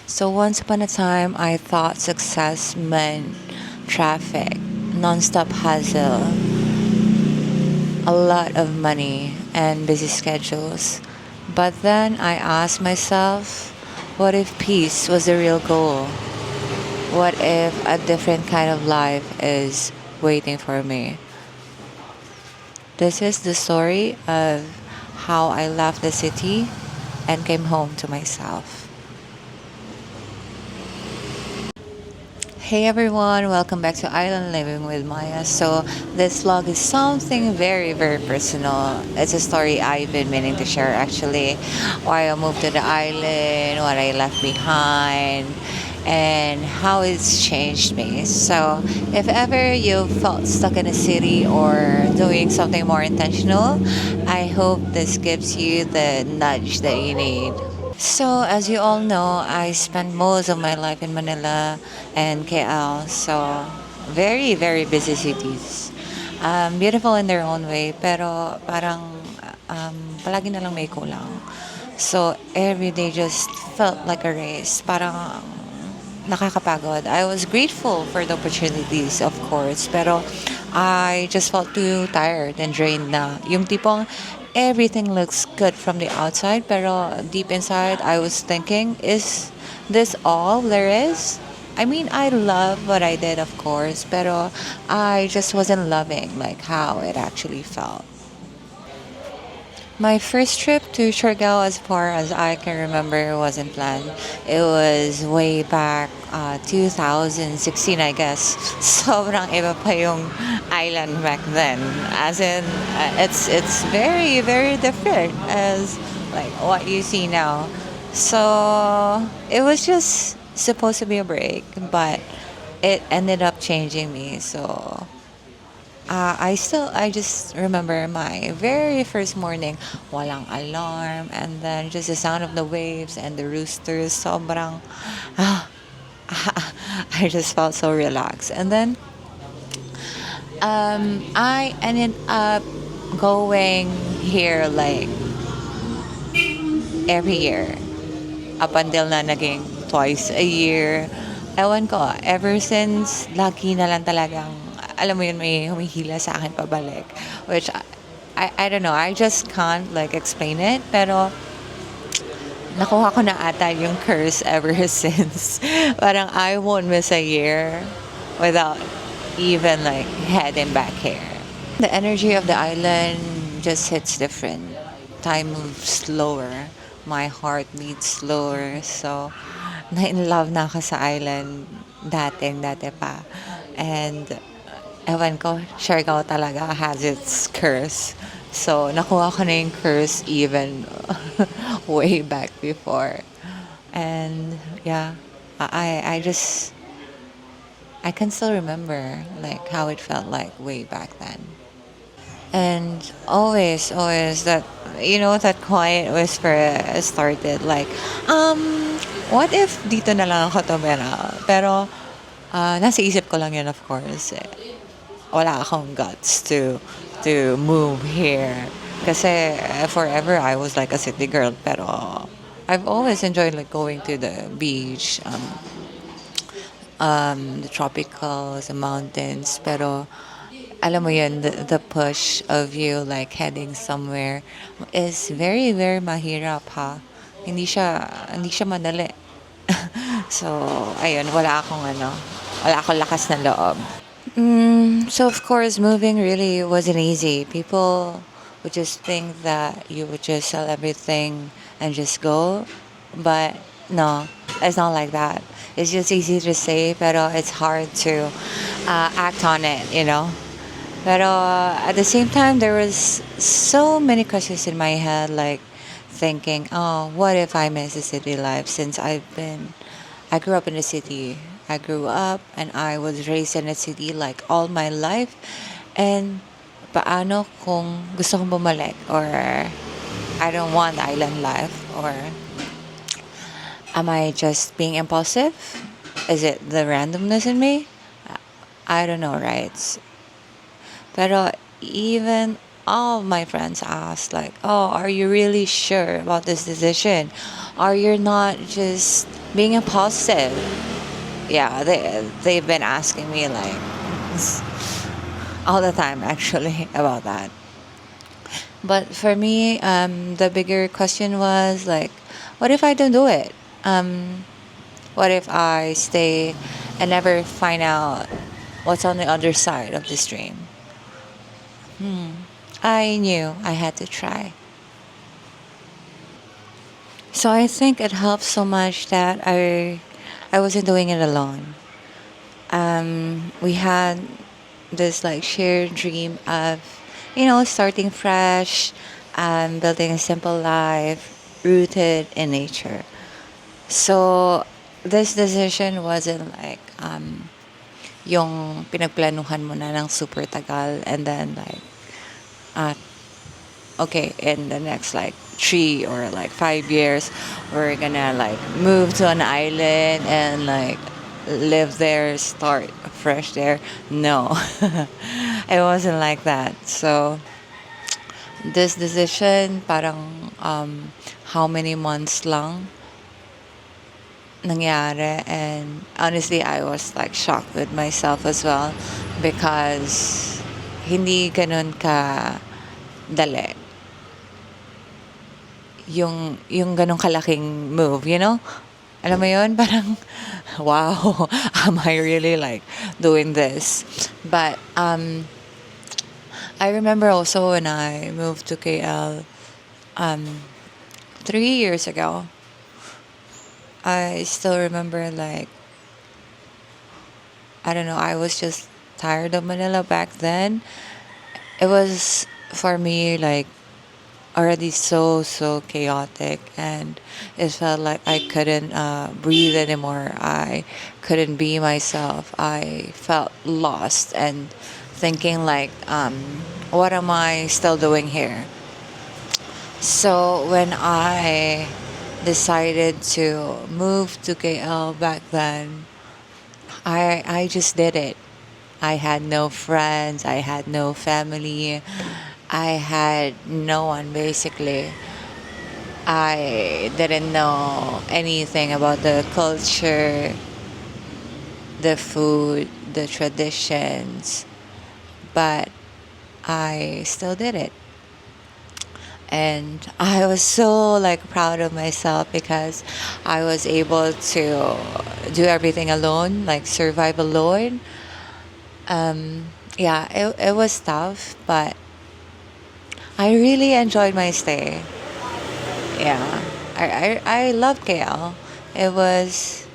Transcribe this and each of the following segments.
So once upon a time, I thought success meant traffic, nonstop hustle, a lot of money, and busy schedules. But then I asked myself, what if peace was the real goal? What if a different kind of life is waiting for me? This is the story of how I left the city and came home to myself. Hey everyone, welcome back to Island Living with Maya. So, this vlog is something very, very personal. It's a story I've been meaning to share actually. Why I moved to the island, what I left behind, and how it's changed me. So, if ever you felt stuck in a city or doing something more intentional, I hope this gives you the nudge that you need. So, as you all know, I spent most of my life in Manila and KL. So, very, very busy cities. Beautiful in their own way, pero parang palagi na lang may kulang. So, every day just felt like a race. Parang nakakapagod. I was grateful for the opportunities, of course, pero I just felt too tired and drained na. Yung tipong everything looks good from the outside, pero deep inside, I was thinking, is this all there is? I mean, I love what I did, of course, pero I just wasn't loving like how it actually felt. My first trip to Siargao, as far as I can remember, wasn't planned. It was way back 2016, I guess. Sobrang iba pa yung island back then. As in, it's very, very different as like what you see now. So it was just supposed to be a break, but it ended up changing me. So I just remember my very first morning, walang alarm, and then just the sound of the waves and the roosters, sobrang, ah, I just felt so relaxed. And then I ended up going here like every year, up until na naging twice a year. Ewan ko, ever since, lagi na lang talagang, alam mo yun, may humihila sa akin pabalik. Which, I don't know, I just can't like explain it. Pero, nakuha ko na ata yung curse ever since. Parang I won't miss a year without even like heading back here. The energy of the island just hits different. Time moves slower. My heart beats slower. So, na-in love na ako sa island dati pa. And, ewan ko, Siargao talaga has its curse. So, nakuha ko na yung curse even way back before. And, yeah, I just, I can still remember like how it felt like way back then. And always that, that quiet whisper started like, what if dito na lang ako tumira? Pero, nasa isip ko lang yun, of course. Wala akong guts to move here. Kasi forever I was like a city girl. Pero, I've always enjoyed like going to the beach, the tropicals, the mountains. Pero, alam mo yun, the push of you like heading somewhere is very, very mahirap ha. Hindi siya madali. So, ayun, wala akong lakas na loob. So of course, moving really wasn't easy. People would just think that you would just sell everything and just go. But no, it's not like that. It's just easy to say, pero it's hard to act on it. Pero at the same time, there was so many questions in my head, like thinking, oh, what if I miss the city life since I grew up in the city. I grew up and I was raised in a city like all my life. And paano kung gusto kong bumalik or I don't want island life or am I just being impulsive? Is it the randomness in me? I don't know, right? Pero even all of my friends asked like, "Oh, are you really sure about this decision? or you're not just being impulsive. Yeah, they've been asking me like all the time actually about that. But for me, the bigger question was like, what if I don't do it? What if I stay and never find out what's on the other side of this dream? I knew I had to try. So I think it helped so much that I wasn't doing it alone. We had this like shared dream of, starting fresh, building a simple life rooted in nature. So this decision wasn't like yung pinagplanuhan mo na ng super tagal and then like uh, okay, in the next like 3 or like 5 years we're gonna like move to an island and like live there, start fresh there. No. It wasn't like that. So this decision parang how many months lang nangyari, and honestly I was like shocked with myself as well because hindi ganun ka dali yung ganong kalaking move, you know? Alam mo yun? Parang, wow, am I really like doing this? But I remember also when I moved to KL 3 years ago, I still remember like, I don't know, I was just tired of Manila back then. It was for me like already so chaotic, and it felt like I couldn't breathe anymore. I couldn't be myself. I felt lost and thinking like, what am I still doing here? So when I decided to move to KL back then, I just did it. I had no friends, I had no family, I had no one basically. I didn't know anything about the culture, the food, the traditions, but I still did it. And I was so like proud of myself because I was able to do everything alone, like survive alone. Yeah, it was tough, but I really enjoyed my stay. Yeah, I love KL. It was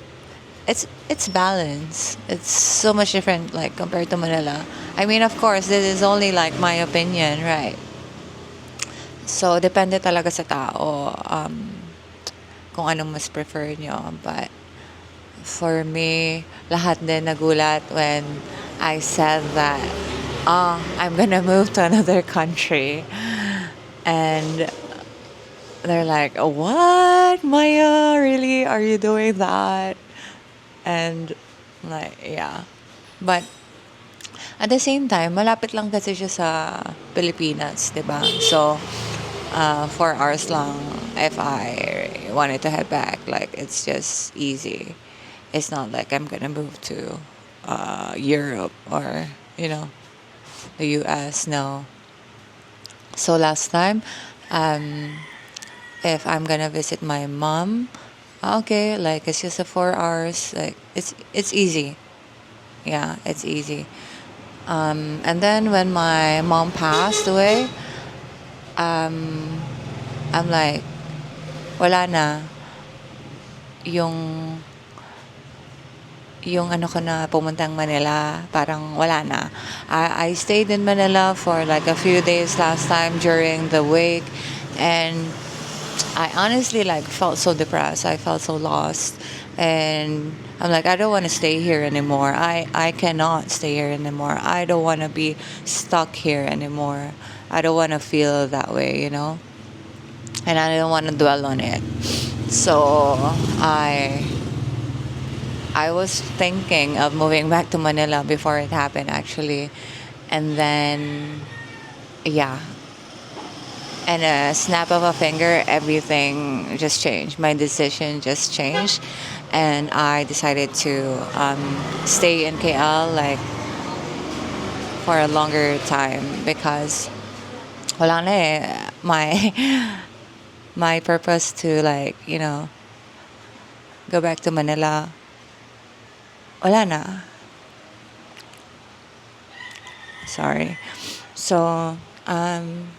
it's balanced. It's so much different like compared to Manila. I mean, of course, this is only like my opinion, right? So depende talaga sa tao kung anong mas prefer nyo. But for me, lahat din nagulat when I said that, I'm gonna move to another country. And they're like, what? Maya, really? Are you doing that? And like, yeah. But at the same time, malapit lang kasi siya sa Pilipinas, di ba? So, 4 hours lang if I wanted to head back. Like, it's just easy. It's not like I'm gonna move to Europe or, the US. No. So last time, if I'm gonna visit my mom, okay, like it's just a 4 hours. Like it's easy. Yeah, it's easy. And then when my mom passed away, I'm like, wala na. Yung ano ko na pumuntang Manila, parang wala na. I stayed in Manila for like a few days last time during the wake, and I honestly like felt so depressed. I felt so lost, and I'm like, I don't want to stay here anymore. I cannot stay here anymore. I don't want to be stuck here anymore. I don't want to feel that way, and I don't want to dwell on it. So I was thinking of moving back to Manila before it happened actually. And then yeah. and a snap of a finger, everything just changed. My decision just changed, and I decided to stay in KL like for a longer time because wala na eh. My purpose to like go back to Manila, wala na. Sorry. So um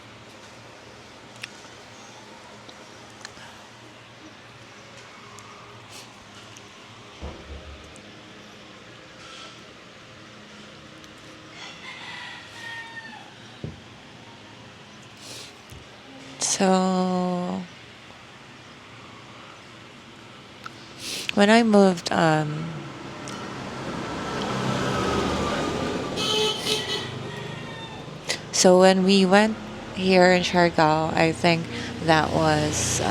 so when I moved so when we went here in Siargao, I think that was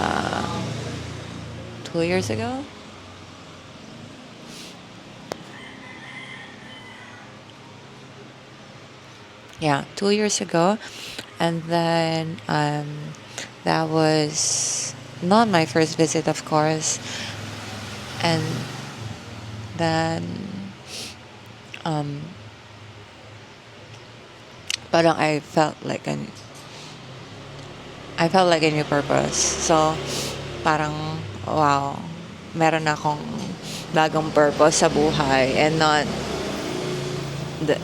2 years ago. Yeah, 2 years ago. And then that was not my first visit, of course. And then um, parang I felt like a new purpose. So parang wow, meron akong bagong purpose sa buhay and not the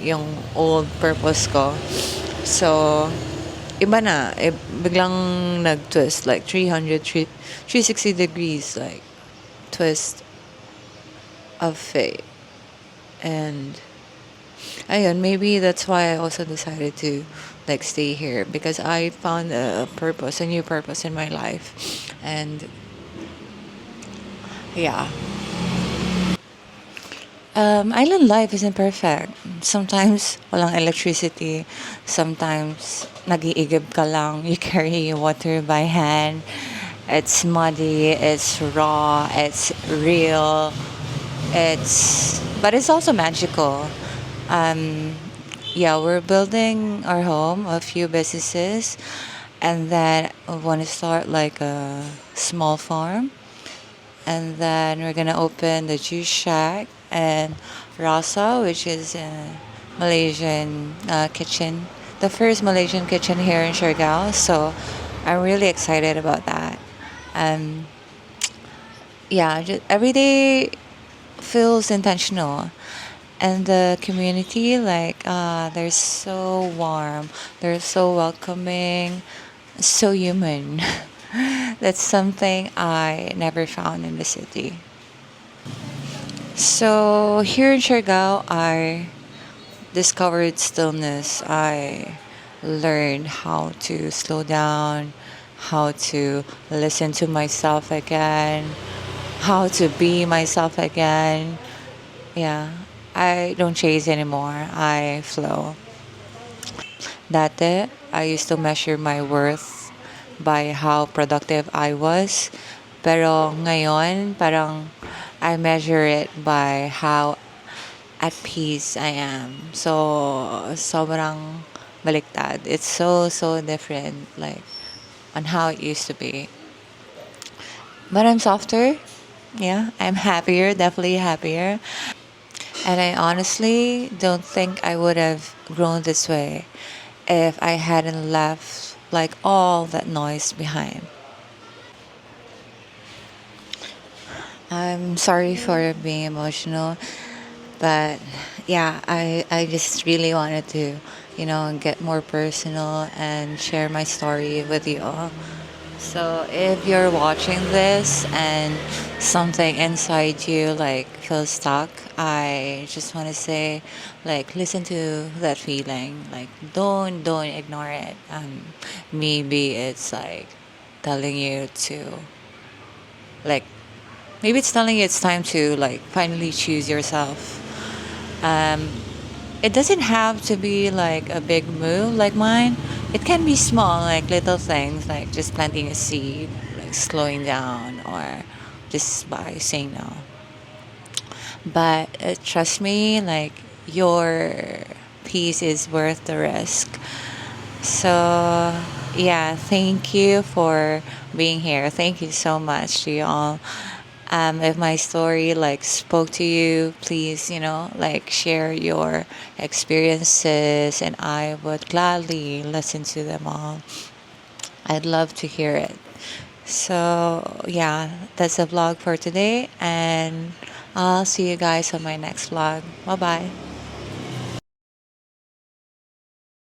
yung old purpose ko. So iba na, biglang nag-twist like 360 degrees like twist of fate. And ayun, maybe that's why I also decided to like stay here because I found a purpose, a new purpose in my life. And yeah, island life isn't perfect. Sometimes walang electricity. Sometimes nag-iigib ka lang. You carry water by hand. It's muddy. It's raw. It's real. But it's also magical. Um, yeah, we're building our home, a few businesses, and then I want to start like a small farm, and then we're gonna open the juice shack and Rasa, which is a Malaysian kitchen, the first Malaysian kitchen here in Siargao. So I'm really excited about that. Um, yeah, just every day feels intentional. And the community, like, they're so warm, they're so welcoming, so human. That's something I never found in the city. So here in Siargao, I discovered stillness. I learned how to slow down, how to listen to myself again, how to be myself again. Yeah, I don't chase anymore. I flow. Dati, I used to measure my worth by how productive I was. Pero ngayon, parang I measure it by how at peace I am. So, sobrang baliktad. It's so different, like, on how it used to be. But I'm softer. Yeah, I'm happier, definitely happier. And I honestly don't think I would have grown this way if I hadn't left like all that noise behind. I'm sorry for being emotional, but yeah, I just really wanted to, get more personal and share my story with you all. So if you're watching this and something inside you like feels stuck, I just want to say like listen to that feeling. Like don't ignore it. Maybe it's like telling you to like maybe it's telling you it's time to like finally choose yourself. Um it doesn't have to be like a big move like mine. It can be small, like little things, like just planting a seed, like slowing down, or just by saying no. But trust me, like your peace is worth the risk. So, yeah, thank you for being here. Thank you so much to you all. If my story like spoke to you, please, like share your experiences, and I would gladly listen to them all. I'd love to hear it. So, yeah, that's the vlog for today, and I'll see you guys on my next vlog. Bye bye.